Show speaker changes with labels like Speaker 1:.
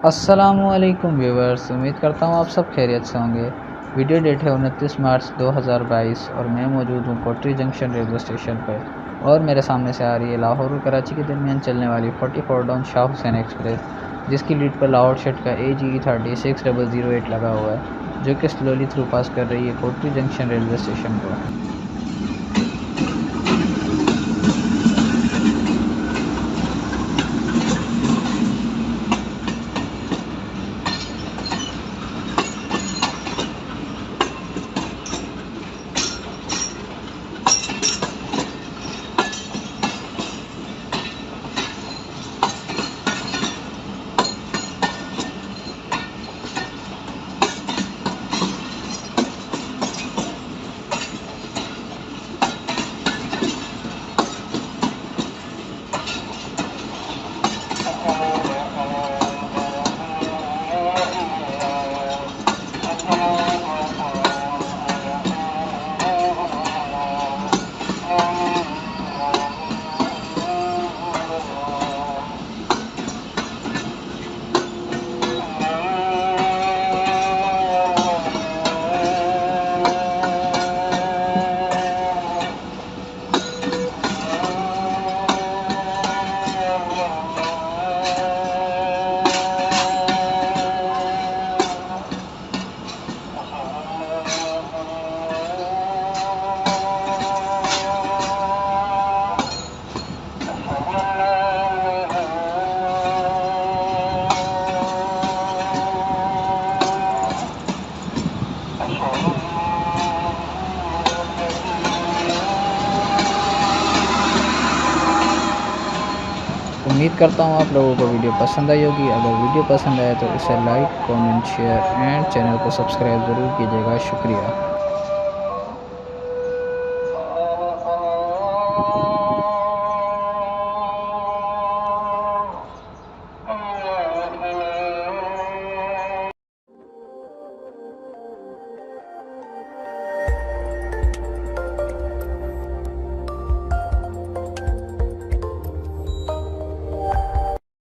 Speaker 1: अस्सलामुअलैकुम व्यूवर्स, उम्मीद करता हूँ आप सब खैरियत से होंगे। वीडियो डेट है 29 मार्च 2022 और मैं मौजूद हूँ कोटरी जंक्शन रेलवे स्टेशन पर और मेरे सामने से आ रही है लाहौर और कराची के दरमियान चलने वाली 44 डाउन शाह हुसैन एक्सप्रेस, जिसकी लीड पर लाहौर शेड का AGE 36008 लगा हुआ है, जो कि स्लोली थ्रू पास कर रही है कोटरी जंक्शन रेलवे स्टेशन को। उम्मीद करता हूँ आप लोगों को वीडियो पसंद आई होगी। अगर वीडियो पसंद आए तो इसे like, comment, share and channel को सब्सक्राइब ज़रूर कीजिएगा। शुक्रिया।